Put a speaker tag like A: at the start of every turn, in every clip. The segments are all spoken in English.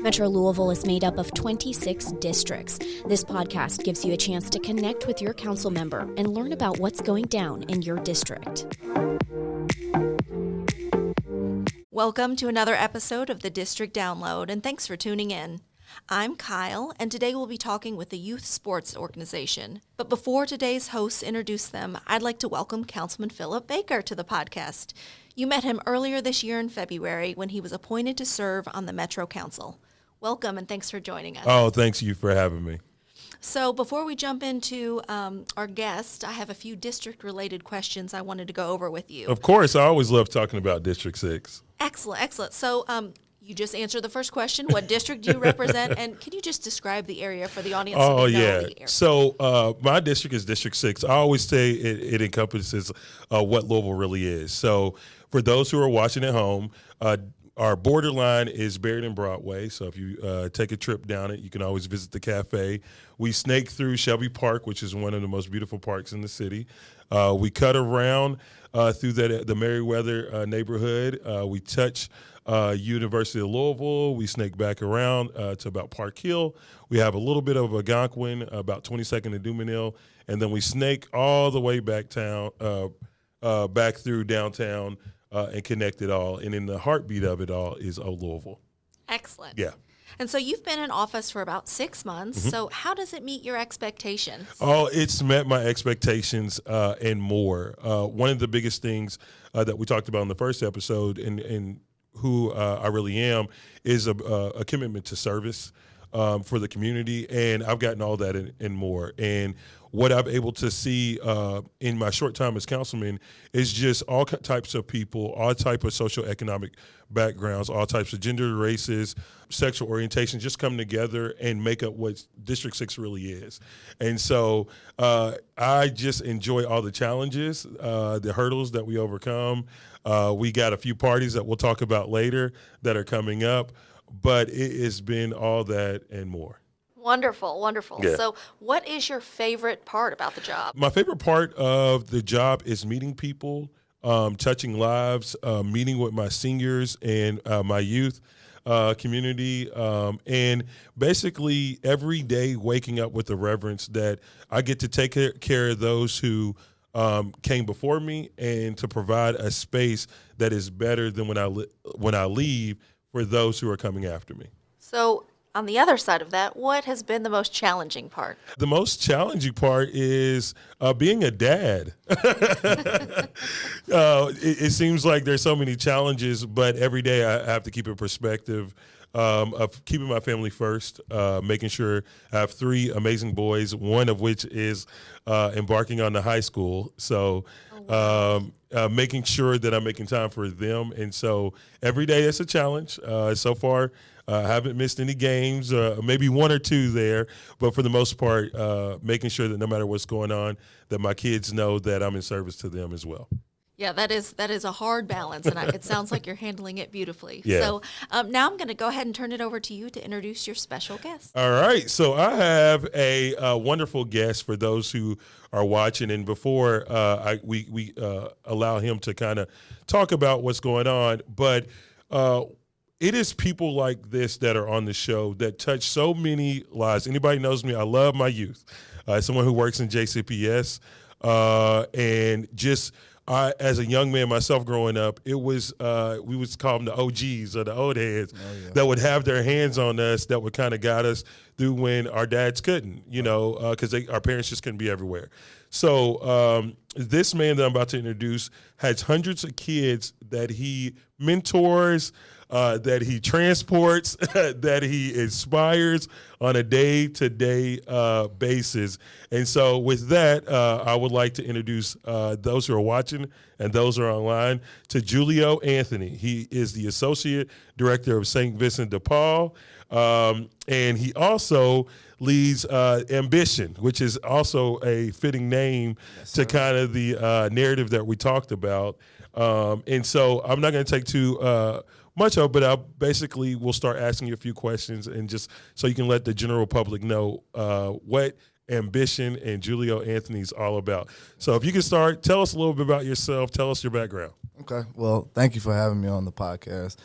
A: Metro Louisville is made up of 26 districts. This podcast gives you a chance to connect with your council member and learn about what's going down in your district.
B: Welcome to another episode of the District Download, and thanks for tuning in. I'm Kyle, and today we'll be talking with the Youth Sports Organization. But before today's hosts introduce them, I'd like to welcome Councilman Phillip Baker to the podcast. You met him earlier this year in February when he was appointed to serve on the Metro Council. Welcome, and thanks for joining us.
C: Oh, thanks you for having me.
B: So before we jump into our guest, I have a few district-related questions I wanted to go over with you.
C: Of course, I always love talking about District 6.
B: Excellent, excellent. So you just answered the first question. What district do you represent? And can you just describe the area for the audience?
C: Oh, yeah. So my district is District 6. I always say it encompasses what Louisville really is. So for those who are watching at home, our borderline is buried in Broadway, so if you take a trip down it, you can always visit the cafe. We snake through Shelby Park, which is one of the most beautiful parks in the city. We cut around through the Merriweather neighborhood. We touch University of Louisville. We snake back around to about Park Hill. We have a little bit of Algonquin, about 22nd and Dumanil, and then we snake all the way back through downtown. And connect it all. And in the heartbeat of it all is Old Louisville.
B: Excellent.
C: Yeah.
B: And so you've been in office for about 6 months. Mm-hmm. So how does it meet your expectations?
C: Oh, it's met my expectations and more. One of the biggest things that we talked about in the first episode and who I really am is a commitment to service for the community. And I've gotten all that and more. And what I'm able to see in my short time as councilman is just all types of people, all type of socioeconomic backgrounds, all types of gender, races, sexual orientation, just come together and make up what District 6 really is. And so I just enjoy all the challenges, the hurdles that we overcome. We got a few parties that we'll talk about later that are coming up, but it has been all that and more.
B: Wonderful, wonderful.
C: Yeah.
B: So what is your favorite part about the job?
C: My favorite part of the job is meeting people, touching lives, meeting with my seniors and my youth community, and basically every day waking up with the reverence that I get to take care of those who came before me and to provide a space that is better than when I leave for those who are coming after me.
B: So on the other side of that, what has been the most challenging part?
C: The most challenging part is being a dad. It seems like there's so many challenges, but every day I have to keep a perspective of keeping my family first, making sure I have 3 amazing boys, one of which is embarking on the high school. So making sure that I'm making time for them. And so every day it's a challenge. So far, I haven't missed any games, maybe 1 or 2 there. But for the most part, making sure that no matter what's going on, that my kids know that I'm in service to them as well.
B: Yeah, that is a hard balance, and it sounds like you're handling it beautifully.
C: Yeah.
B: So now I'm going to go ahead and turn it over to you to introduce your special guest.
C: All right. So I have a wonderful guest for those who are watching. And before we allow him to kind of talk about what's going on, but it is people like this that are on the show that touch so many lives. Anybody knows me, I love my youth. Someone who works in JCPS and just as a young man myself growing up, it was we would call them the OGs or the old heads that would have their hands on us, that would kind of guide us through when our dads couldn't, because our parents just couldn't be everywhere. So this man that I'm about to introduce has hundreds of kids that he mentors, that he transports, that he inspires on a day-to-day basis. And so with that, I would like to introduce those who are watching and those who are online to Julio Anthony. He is the Associate Director of St. Vincent de Paul, and he also leads Ambition, which is also a fitting name to kind of the narrative that we talked about. And so I'm not going to take too much of it, but I basically will start asking you a few questions and just so you can let the general public know what Ambition and Julio Anthony is all about. So if you can start, tell us a little bit about yourself. Tell us your background.
D: Okay. Well, thank you for having me on the podcast.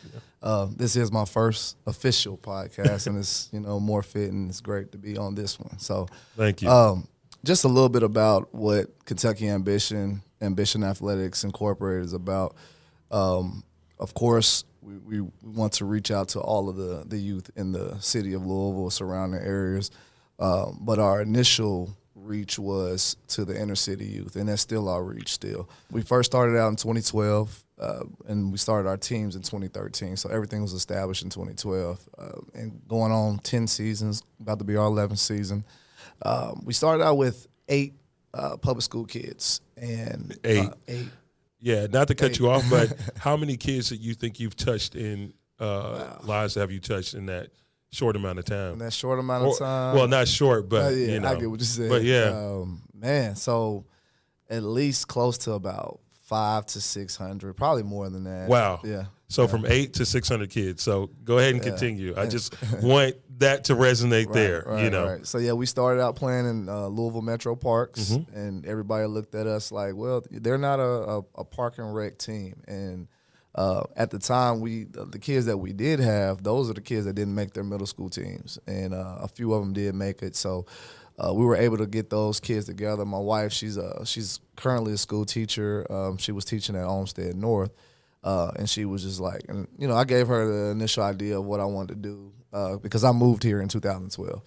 D: This is my first official podcast, and it's more fitting. It's great to be on this one. So
C: thank you.
D: Just a little bit about what Kentucky Ambition Athletics Incorporated is about. Of course, we want to reach out to all of the youth in the city of Louisville, surrounding areas. But our initial reach was to the inner city youth, and that's still our reach still. We first started out in 2012, and we started our teams in 2013, so everything was established in 2012. And going on 10 seasons, about to be our 11th season. We started out with 8 public school kids. And
C: 8.
D: 8.
C: Yeah, not to cut you off, but how many kids that you think you've touched in lives have you touched in that short amount of time?
D: In that short amount of time?
C: Well, not short, but,
D: I get what you said.
C: But, yeah.
D: Man, so at least close to about 500 to 600, probably more than that.
C: Wow.
D: Yeah.
C: So from 8 to 600 kids. So go ahead and continue. I just want that to resonate there,
D: Right. So, yeah, we started out playing in Louisville Metro Parks, and everybody looked at us like, well, they're not a park and rec team. And at the time, the kids that we did have, those are the kids that didn't make their middle school teams, and a few of them did make it. So we were able to get those kids together. My wife, she's currently a school teacher. She was teaching at Olmsted North, and she was just like, and I gave her the initial idea of what I wanted to do because I moved here in 2012,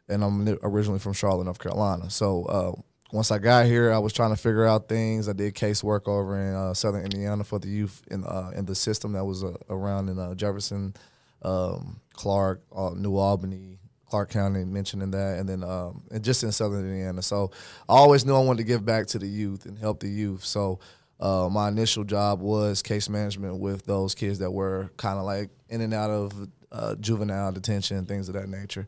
D: and I'm originally from Charlotte, North Carolina. So once I got here, I was trying to figure out things. I did casework over in Southern Indiana for the youth in the system that was around in Jefferson, Clark, New Albany, Clark County, mentioning that, and then and just in Southern Indiana. So I always knew I wanted to give back to the youth and help the youth. So my initial job was case management with those kids that were kind of like in and out of juvenile detention and things of that nature.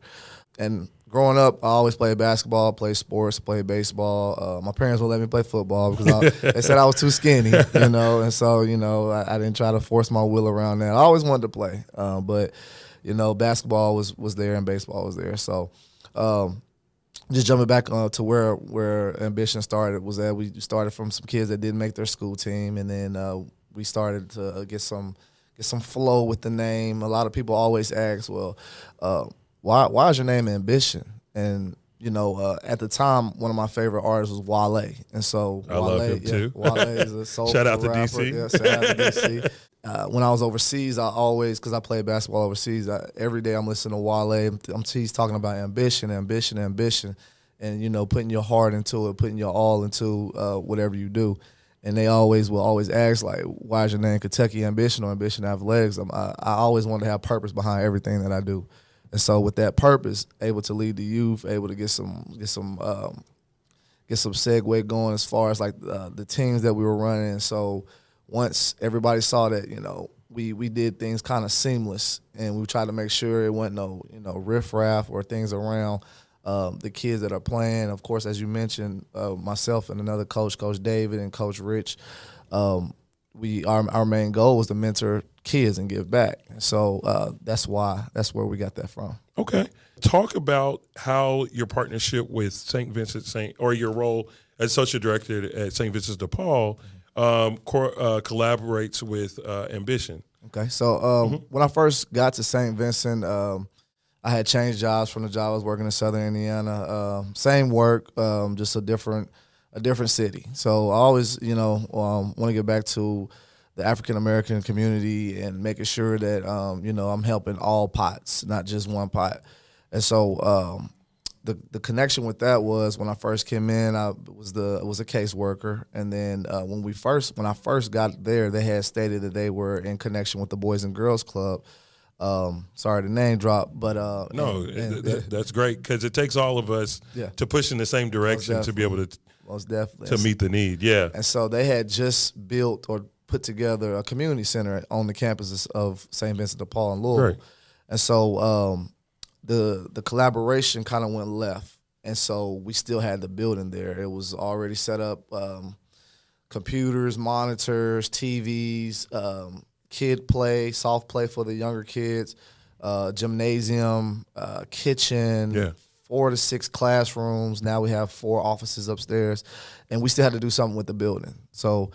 D: And growing up, I always played basketball, played sports, played baseball. My parents wouldn't let me play football because they said I was too skinny, and so, I didn't try to force my will around that. I always wanted to play, but, basketball was there and baseball was there. So just jumping back to where Ambition started was that we started from some kids that didn't make their school team, and then we started to get some flow with the name. A lot of people always ask, well, why is your name Ambition? And at the time, one of my favorite artists was Wale, and so
C: I love him too.
D: Wale is a soulful
C: Shout out to
D: rapper.
C: DC.
D: Yeah, shout out to DC. When I was overseas, I always, because I played basketball overseas, every day I'm listening to Wale. He's talking about ambition, and putting your heart into it, putting your all into whatever you do. And they will always ask, like, why is your name Kentucky Ambition or Ambition Athletics? I always wanted to have purpose behind everything that I do. And so with that purpose, able to lead the youth, able to get some segue going as far as like the teams that we were running. And so once everybody saw that, we did things kind of seamless, and we tried to make sure it wasn't no riffraff or things around the kids that are playing. Of course, as you mentioned, myself and another coach, Coach David and Coach Rich, our main goal was to mentor kids and give back. So that's where we got that from.
C: Okay. Talk about how your partnership with St. Vincent or your role as associate director at St. Vincent de Paul collaborates with Ambition.
D: Okay. So when I first got to St. Vincent, I had changed jobs from the job I was working in Southern Indiana. Same work, just a different city. So I always, want to get back to the African American community and making sure that I'm helping all pots, not just one pot. And so the connection with that was when I first came in, I was a caseworker, and then when I first got there, they had stated that they were in connection with the Boys and Girls Club. Sorry to name drop, but
C: that's great because it takes all of us to push in the same direction to be able to
D: most definitely
C: to meet the need. Yeah,
D: and so they had just built or put together a community center on the campuses of St. Vincent de Paul and Louisville, and so the collaboration kind of went left, and so we still had the building there. It was already set up, computers, monitors, TVs. Kid play, soft play for the younger kids, gymnasium, kitchen, 4 to 6 classrooms. Now we have 4 offices upstairs, and we still had to do something with the building. So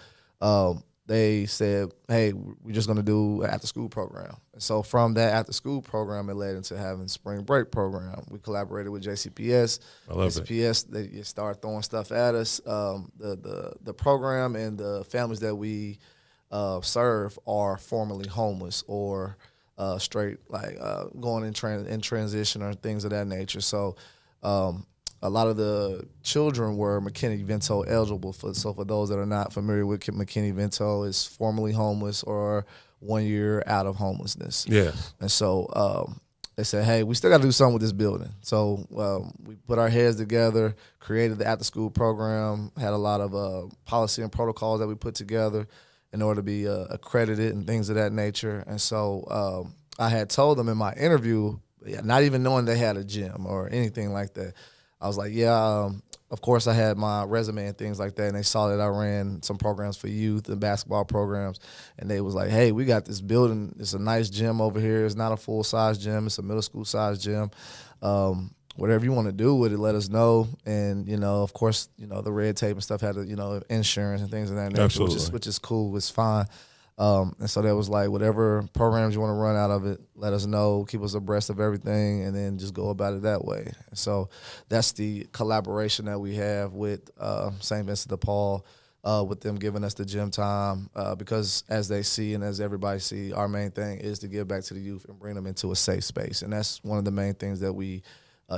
D: they said, hey, we're just going to do an after-school program. And so from that after-school program, it led into having spring break program. We collaborated with JCPS.
C: I love
D: JCPS, they started throwing stuff at us. The program and the families that we serve are formerly homeless or straight going in transition or things of that nature. So a lot of the children were McKinney-Vento eligible. So for those that are not familiar with McKinney-Vento, is formerly homeless or 1 year out of homelessness.
C: Yeah.
D: And so they said, hey, we still got to do something with this building. So we put our heads together, created the after-school program, had a lot of policy and protocols that we put together in order to be accredited and things of that nature. And so I had told them in my interview, not even knowing they had a gym or anything like that, I was like, of course I had my resume and things like that, and they saw that I ran some programs for youth and basketball programs, and they was like, hey, we got this building. It's a nice gym over here. It's not a full-size gym. It's a middle school-size gym. Whatever you want to do with it, let us know. And, of course, the red tape and stuff had to, insurance and things of that nature,
C: Absolutely.
D: which is cool. It's fine. And so that was like, whatever programs you want to run out of it, let us know, keep us abreast of everything, and then just go about it that way. So that's the collaboration that we have with St. Vincent de Paul, with them giving us the gym time, because as they see and as everybody see, our main thing is to give back to the youth and bring them into a safe space. And that's one of the main things that we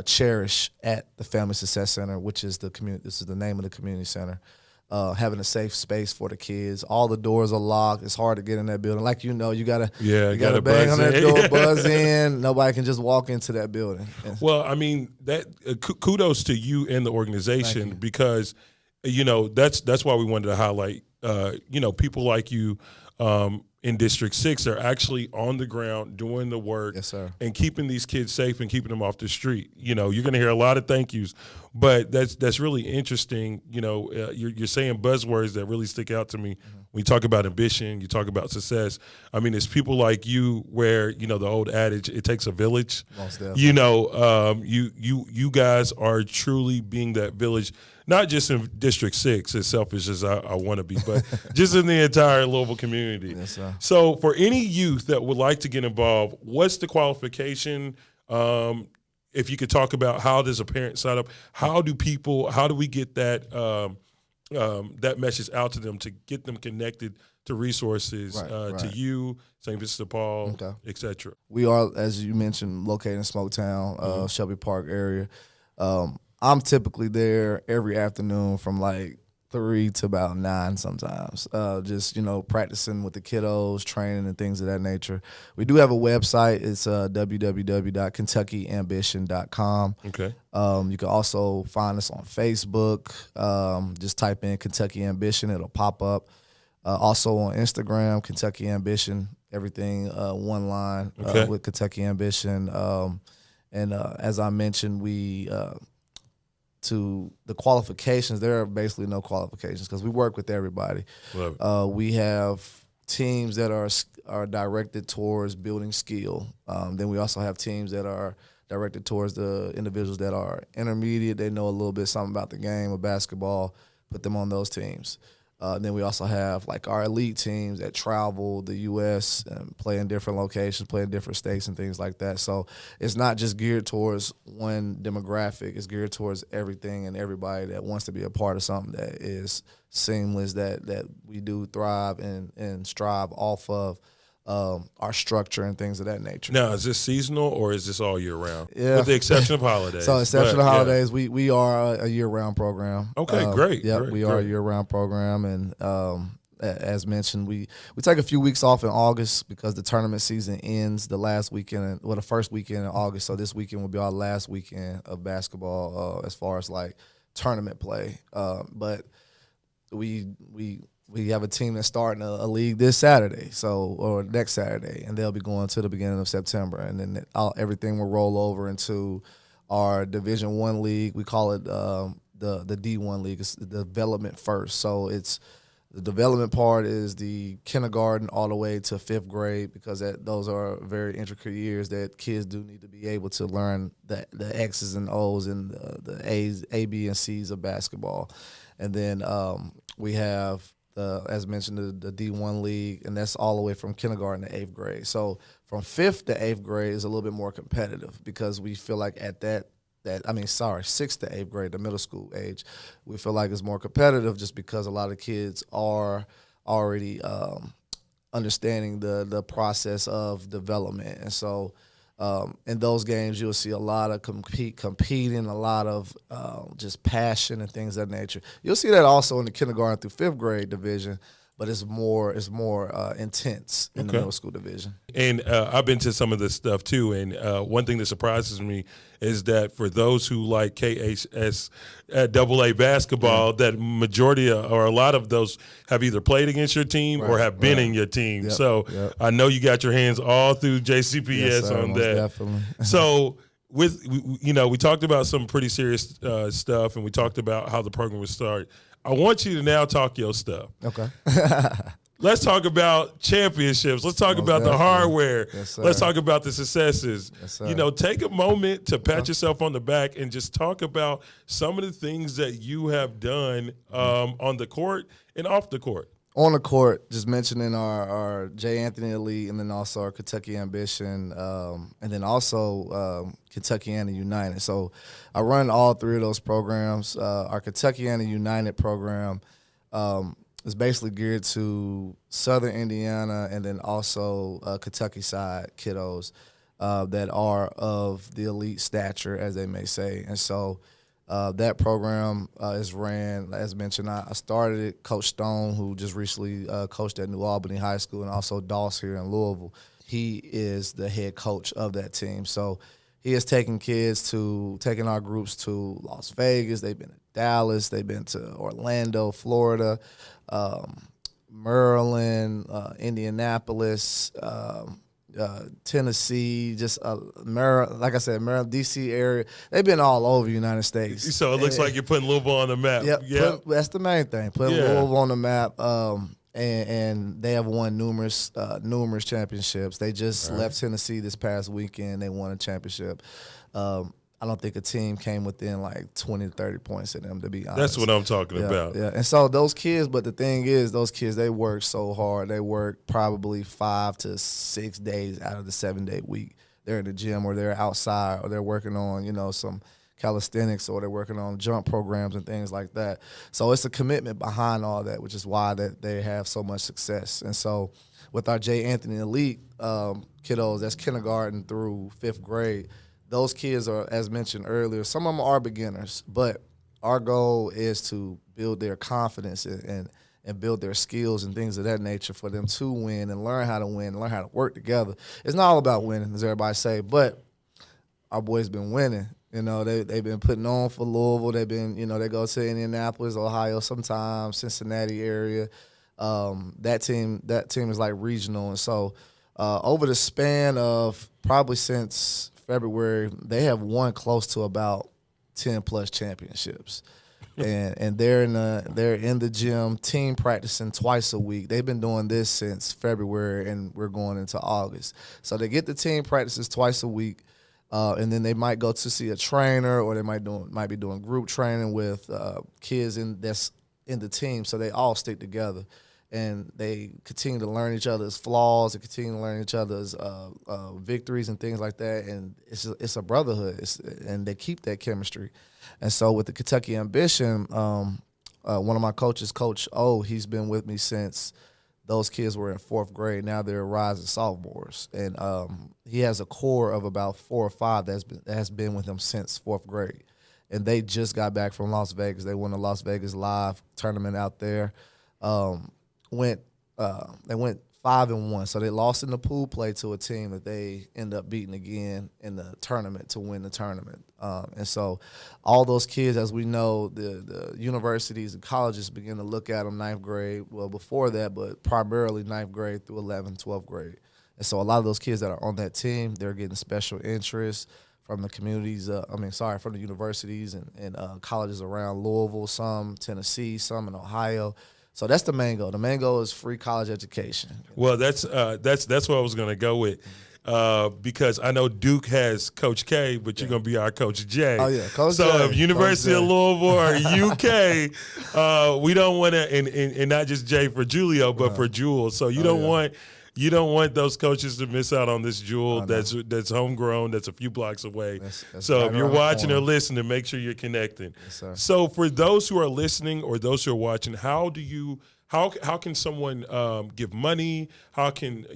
D: cherish at the Family Success Center, which is the community. This is the name of the community center. Having a safe space for the kids. All the doors are locked. It's hard to get in that building. Like you gotta bang on that door, buzz in. Nobody can just walk into that building.
C: Well, I mean, that kudos to you and the organization, because that's why we wanted to highlight people like you in District 6 are actually on the ground doing the work.
D: Yes, sir.
C: And keeping these kids safe and keeping them off the street. You're going to hear a lot of thank yous, but that's really interesting. You're saying buzzwords that really stick out to me. Mm-hmm. When you talk about ambition, you talk about success. I mean, it's people like you where, the old adage, it takes a village.
D: Most definitely.
C: You guys are truly being that village, not just in District 6, as selfish as I want to be, but just in the entire Louisville community.
D: Yes, sir.
C: So for any youth that would like to get involved, what's the qualification? If you could talk about how does a parent sign up? How do we get that that message out to them to get them connected to resources,
D: right.
C: to you, St. Vincent de Paul,
D: Okay.
C: et cetera?
D: We are, as you mentioned, located in Smoketown, Shelby Park area. I'm typically there every afternoon from like 3 to about 9 sometimes, just, practicing with the kiddos, training and things of that nature. We do have a website. It's www.KentuckyAmbition.com.
C: Okay.
D: You can also find us on Facebook. Just type in Kentucky Ambition. It'll pop up. Also on Instagram, Kentucky Ambition, everything one line with Kentucky Ambition. And as I mentioned, to the qualifications, there are basically no qualifications because we work with everybody. We have teams that are directed towards building skill. Then we also have teams that are directed towards the individuals that are intermediate. They know a little bit something about the game of basketball, put them on those teams. Then we also have like our elite teams that travel the U.S. and play in different locations, play in different states and things like that. So it's not just geared towards one demographic. It's geared towards everything and everybody that wants to be a part of something that is seamless, that we do thrive and strive off of our structure and things of that nature.
C: Now, is this seasonal or is this all year round?
D: Yeah.
C: With the exception of holidays.
D: So, exception of holidays, we are a year-round program.
C: Okay, great.
D: Yeah, we are a year-round program, and as mentioned, we take a few weeks off in August because the tournament season ends the last weekend, the first weekend in August. So this weekend will be our last weekend of basketball as far as like tournament play. But we have a team that's starting a league this Saturday, or next Saturday, and they'll be going to the beginning of September, and then everything will roll over into our Division I league. We call it the D1 league. It's the development first, so it's The development part is the kindergarten all the way to 5th grade, because those are very intricate years that kids do need to be able to learn the X's and O's and the A's, A, B, and C's of basketball. And then we have, as mentioned, the D1 league, and that's all the way from kindergarten to 8th grade. So from 5th to 8th grade is a little bit more competitive, because we feel like at 6th to 8th grade, the middle school age, we feel like it's more competitive, just because a lot of kids are already understanding the process of development. And so in those games, you'll see a lot of competing, a lot of just passion and things of that nature. You'll see that also in the kindergarten through 5th grade division, but it's more intense in the middle school division.
C: And I've been to some of this stuff too, and one thing that surprises me is that for those who like KHS AA basketball, that majority or a lot of those have either played against your team or have been in your team.
D: Yep,
C: so I know you got your hands all through JCPS
D: yes, sir,
C: on
D: most
C: that.
D: Definitely.
C: So we talked about some pretty serious stuff, and we talked about how the program was started. I want you to now talk your stuff.
D: Okay.
C: Let's talk about championships. Let's talk about the hardware.
D: Yes,
C: Let's talk about the successes.
D: Yes, sir.
C: Take a moment to pat yourself on the back and just talk about some of the things that you have done on the court and off the court.
D: On the court, just mentioning our J. Anthony Elite, and then also our Kentucky Ambition, and then also Kentuckiana United. So I run all three of those programs. Our Kentuckiana United program is basically geared to Southern Indiana and then also Kentucky side kiddos that are of the elite stature, as they may say. And so that program is ran, as mentioned, I started it. Coach Stone, who just recently coached at New Albany High School, and also Doss here in Louisville, he is the head coach of that team. So he has taken our groups to Las Vegas. They've been to Dallas. They've been to Orlando, Florida, Maryland, Indianapolis, Tennessee, just Maryland, like I said, Maryland, D.C. area. They've been all over the United States.
C: So it looks like you're putting Louisville on the map.
D: Yeah, that's the main thing, putting Louisville on the map. And they have won numerous championships. They just left Tennessee this past weekend. They won a championship. I don't think a team came within like 20 to 30 points of them, to be honest.
C: That's what I'm talking about.
D: Yeah, and so those kids, but the thing is, those kids, they work so hard. They work probably 5 to 6 days out of the 7-day week. They're in the gym, or they're outside, or they're working on, some calisthenics, or they're working on jump programs and things like that. So it's a commitment behind all that, which is why that they have so much success. And so with our J. Anthony Elite kiddos, that's kindergarten through 5th grade, those kids are, as mentioned earlier, some of them are beginners, but our goal is to build their confidence and build their skills and things of that nature for them to win and learn how to win, learn how to work together. It's not all about winning, as everybody say, but our boys been winning. They've been putting on for Louisville. They've been, they go to Indianapolis, Ohio, sometimes Cincinnati area. That team is like regional, and so over the span of probably since February, they have won close to about 10 plus championships. and they're in the gym, team practicing twice a week. They've been doing this since February, and we're going into August. So they get the team practices twice a week, and then they might go to see a trainer, or they might be doing group training with kids that's in the team. So they all stick together, and they continue to learn each other's flaws and continue to learn each other's victories and things like that. And it's a brotherhood, and they keep that chemistry. And so with the Kentucky Ambition, one of my coaches, Coach O, he's been with me since those kids were in 4th grade. Now they're rising sophomores. And he has a core of about 4 or 5 that has been with him since 4th grade. And they just got back from Las Vegas. They won the Las Vegas Live tournament out there. They went 5-1, so they lost in the pool play to a team that they end up beating again in the tournament to win the tournament. And so all those kids, as we know, the universities and colleges begin to look at them 9th grade, well before that, but primarily 9th grade through 11th, 12th grade. And so a lot of those kids that are on that team, they're getting special interest from the communities, from the universities and colleges around Louisville, some Tennessee, some in Ohio. So that's the main goal. The main goal is free college education.
C: Well, that's what I was going to go with. Because I know Duke has Coach K, but you're going to be our Coach J.
D: Oh, yeah, Coach
C: so
D: J.
C: if University of
D: Coach J.
C: Louisville or UK, we don't want to, and not just J for Julio, but for Jewel. So you don't want those coaches to miss out on this jewel that's homegrown, that's a few blocks away.
D: That's
C: so
D: right
C: if you're
D: around the
C: watching or
D: corner.
C: listening, make sure you're connecting.
D: Yes, sir.
C: So for those who are listening or those who are watching, how can someone give money? How can,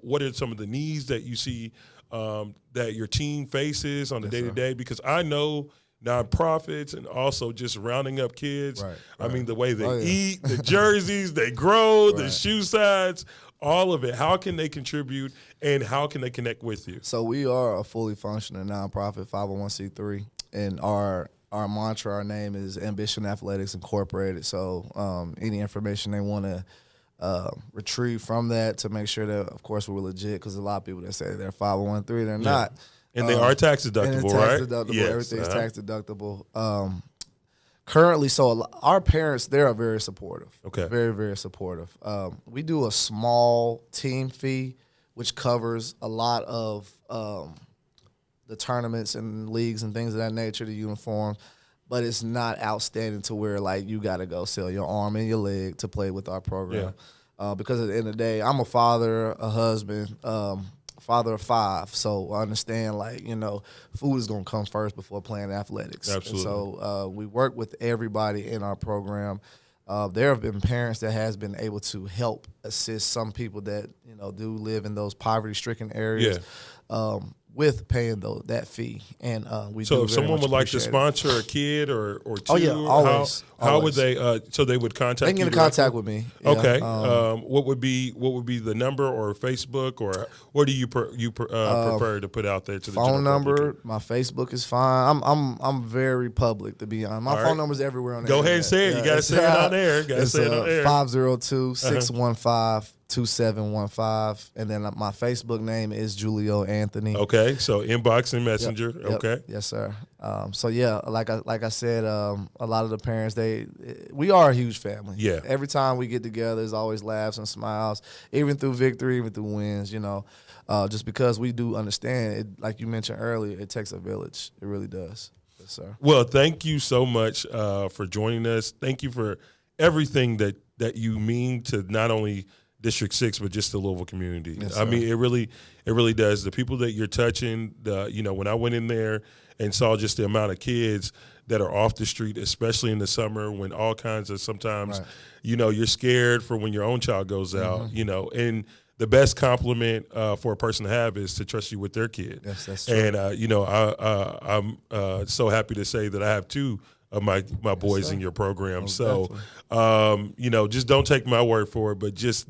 C: what are some of the needs that you see that your team faces on the day-to-day? Because I know nonprofits and also just rounding up kids.
D: Right.
C: I mean, the way they
D: yeah.
C: eat, the jerseys they grow, the
D: Right.
C: shoe size, all of it. How can they contribute and how can they connect with you?
D: So we are a fully functioning nonprofit 501c3, and our mantra, our name is Ambition Athletics Incorporated. So any information they want to retrieve from that to make sure that, of course, we're legit, because a lot of people that say they're 501c3, they're not.
C: And they are tax deductible,
D: and it's
C: right?
D: tax deductible.
C: Yes,
D: Everything's tax deductible. Currently, so our parents, they are very supportive.
C: Okay.
D: Very, very supportive. We do a small team fee, which covers a lot of the tournaments and leagues and things of that nature, the uniforms, but it's not outstanding to where, like, you got to go sell your arm and your leg to play with our program. Because at the end of the day, I'm a father, a husband, father of 5, so I understand, like, food is going to come first before playing athletics.
C: Absolutely.
D: And so we work with everybody in our program. There have been parents that has been able to help assist some people that, do live in those poverty-stricken areas. With paying that fee, and we.
C: So
D: do
C: if
D: very
C: someone
D: much
C: would like to
D: appreciate it.
C: sponsor a kid or two,
D: Oh, yeah, always,
C: how would
D: always.
C: they? So they would contact.
D: They can get
C: you
D: in
C: directly?
D: contact with me. Yeah.
C: Okay. What would be the number or Facebook, or what do you prefer to put out there to the
D: Phone
C: general public?
D: number, my Facebook is fine. I'm very public, to be honest. My
C: All
D: phone
C: right.
D: number's everywhere on the
C: Go ahead and
D: internet.
C: say it. You gotta say it on air. Gotta say it on air.
D: 502-615-2715, and then my Facebook name is Julio Anthony.
C: Okay, so inbox and messenger.
D: Yep.
C: Okay.
D: Yes, sir. So yeah, like I said, a lot of the parents, we are a huge family.
C: Yeah.
D: Every time we get together, there's always laughs and smiles, even through victory, even through wins. Just because we do understand it, like you mentioned earlier, it takes a village. It really does. Yes, sir.
C: Well, thank you so much for joining us. Thank you for everything that you mean to not only District 6, but just the Louisville community.
D: Yes,
C: I
D: sir.
C: mean, it really does. The people that you're touching, when I went in there and saw just the amount of kids that are off the street, especially in the summer when all kinds of sometimes,
D: Right.
C: you're scared for when your own child goes out, and the best compliment for a person to have is to trust you with their kid.
D: Yes, that's true.
C: And, I'm so happy to say that I have 2 of my boys in your program.
D: Most
C: So, just don't take my word for it, but just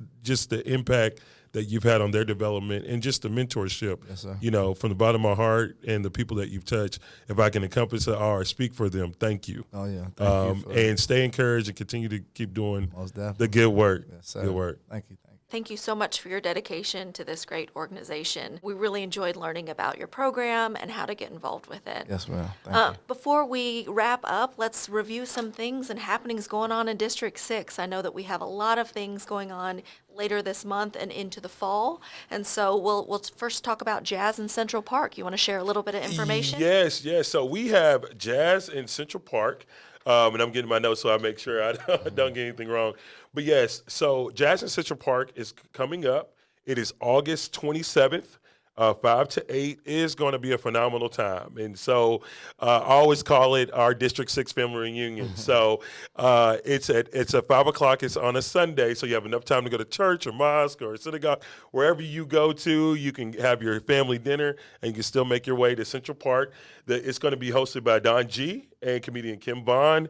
C: the impact that you've had on their development and just the mentorship,
D: Yes, sir.
C: From the bottom of my heart and the people that you've touched, if I can encompass it or speak for them, thank you.
D: Oh yeah. Thank you for
C: And stay encouraged and continue to keep doing
D: Most definitely.
C: the good work.
D: Yes, sir.
C: Good work.
D: Thank you.
B: Thank you so much for your dedication to this great organization. We really enjoyed learning about your program and how to get involved with it.
D: Yes, ma'am. Thank you.
B: Before we wrap up, let's review some things and happenings going on in District 6. I know that we have a lot of things going on later this month and into the fall. And so we'll first talk about Jazz in Central Park. You want to share a little bit of information?
C: Yes. So we have Jazz in Central Park. And I'm getting my notes so I make sure I don't get anything wrong. But yes, so Jazz in Central Park is coming up. It is August 27th. 5 to 8 is going to be a phenomenal time. And so I always call it our District 6 family reunion. So it's at 5 o'clock. It's on a Sunday, so you have enough time to go to church or mosque or synagogue. Wherever you go to, you can have your family dinner, and you can still make your way to Central Park. It's going to be hosted by Don G. and comedian Kim Bond.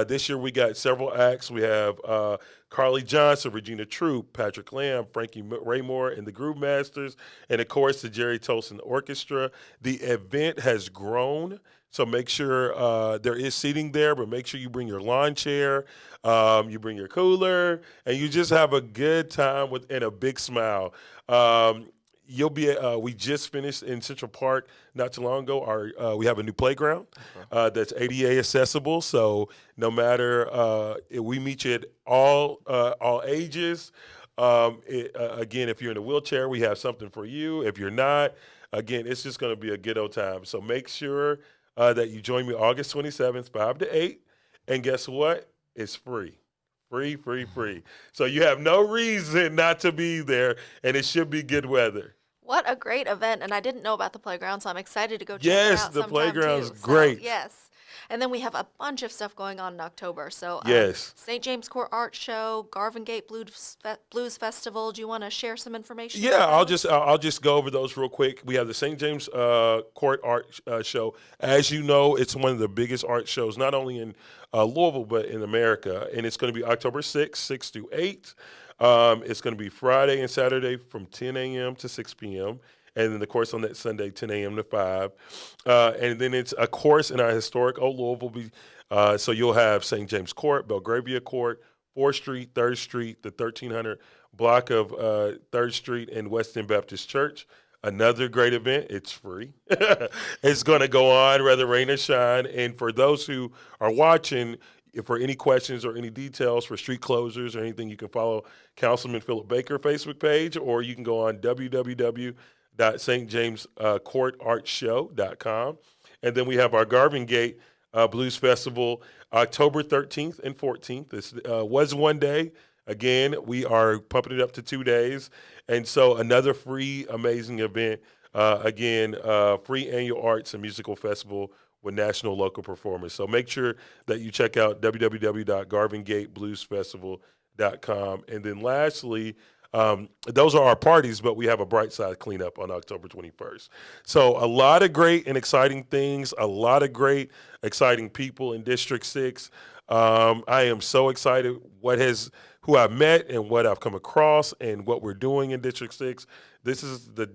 C: This year we got several acts. We have Carly Johnson, Regina Troop, Patrick Lamb, Frankie Raymore, and the Groove Masters, and of course the Jerry Tolson Orchestra. The event has grown, so make sure there is seating there, but make sure you bring your lawn chair, you bring your cooler, and you just have a good time and a big smile. you'll be. We just finished in Central Park not too long ago. We have a new playground that's ADA accessible. So no matter we meet you at all ages. Again, if you're in a wheelchair, we have something for you. If you're not, again, it's just going to be a good old time. So make sure that you join me August 27th, 5 to 8. And guess what? It's free. Free, free, free. So you have no reason not to be there, and it should be good weather.
B: What a great event, and I didn't know about the playground, so I'm excited to go check it
C: Yes,
B: out
C: the
B: sometime
C: playground's
B: too.
C: great.
B: So, yes. And then we have a bunch of stuff going on in October. So
C: Yes.
B: St. James Court Art Show, Garvin Gate Blues Festival. Do you want to share some information?
C: Yeah,
B: about those?
C: I'll just go over those real quick. We have the St. James Court Art Show. As you know, it's one of the biggest art shows, not only in Louisville but in America, and it's going to be October 6th, 6 to 8. It's going to be Friday and Saturday from 10 a.m. to 6 p.m. And then, of course, on that Sunday, 10 a.m. to 5. And then it's a course in our historic Old Louisville. So you'll have St. James Court, Belgravia Court, 4th Street, 3rd Street, the 1300 block of 3rd Street and West End Baptist Church. Another great event. It's free. It's going to go on, whether rain or shine. And for those who are watching, if for any questions or any details for street closures or anything, you can follow Councilman Phillip Baker Facebook page, or you can go on www.stjamescourtartshow.com. And then we have our Garvin Gate Blues Festival, October 13th and 14th. This was one day. Again, we are pumping it up to 2 days. And so another free, amazing event. Free annual arts and musical festival with national local performers. So make sure that you check out www.garvingatebluesfestival.com. And then lastly, those are our parties, but we have a Bright Side cleanup on October 21st. So a lot of great and exciting things, a lot of great, exciting people in District 6. I am so excited who I've met and what I've come across and what we're doing in District 6. This is the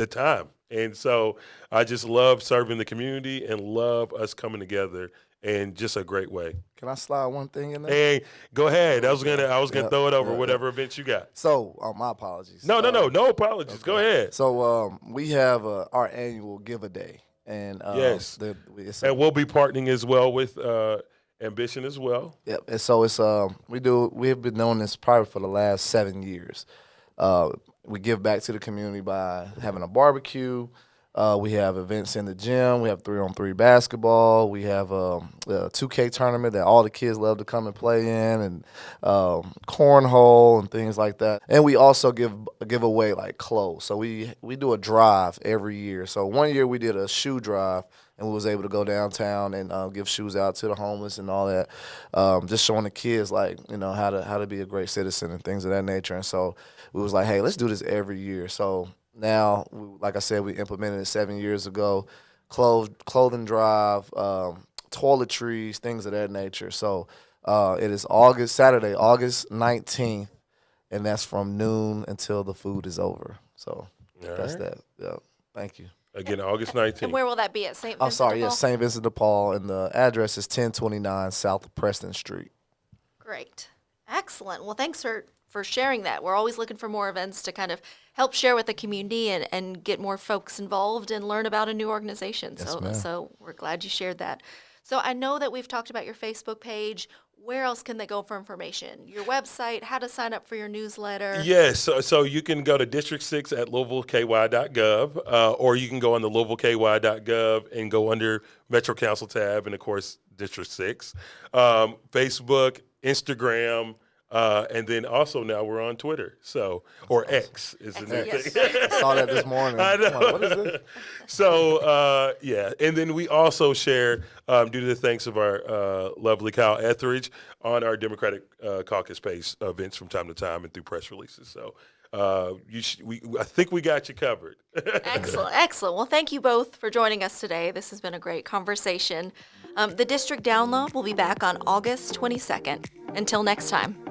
C: time. And so I just love serving the community and love us coming together in just a great way.
D: Can I slide one thing in there?
C: Hey, go ahead. I was gonna throw it over whatever events you got.
D: So, my apologies.
C: No apologies.
D: Okay.
C: Go ahead.
D: So, we have our annual Give a Day, and
C: Yes. And we'll be partnering as well with Ambition as well.
D: Yep. And so we have been doing this probably for the last 7 years. We give back to the community by having a barbecue. We have events in the gym. We have 3-on-3 basketball. We have a 2K tournament that all the kids love to come and play in, and cornhole and things like that. And we also give away like clothes. So we do a drive every year. So one year we did a shoe drive, and we was able to go downtown and give shoes out to the homeless and all that, just showing the kids how to be a great citizen and things of that nature. And so we was like, hey, let's do this every year. So now, like I said, we implemented it 7 years ago. Clothing drive, toiletries, things of that nature. So it is Saturday, August 19th, and that's from noon until the food is over. So that's that. Yeah. Thank you.
C: Again, August 19th.
B: And where will that be, at St. Vincent de Paul?
D: Yes, St. Vincent de Paul, and the address is 1029 South Preston Street.
B: Great. Excellent. Well, thanks for sharing that. We're always looking for more events to kind of help share with the community and get more folks involved and learn about a new organization.
D: Yes,
B: so we're glad you shared that. So I know that we've talked about your Facebook page. Where else can they go for information? Your website, how to sign up for your newsletter?
C: Yes, so you can go to District 6 at LouisvilleKY.gov, or you can go on the LouisvilleKY.gov and go under Metro Council tab, and of course, District 6. Facebook, Instagram, and then also now we're on Twitter, or X is the new
B: Yes.
C: thing.
D: I saw that this morning.
C: I know.
D: I'm like, what is this?
C: So, and then we also share, due to the thanks of our lovely Kyle Etheridge, on our Democratic Caucus page events from time to time and through press releases. So I think we got you covered.
B: Excellent. Well, thank you both for joining us today. This has been a great conversation. The District Download will be back on August 22nd. Until next time.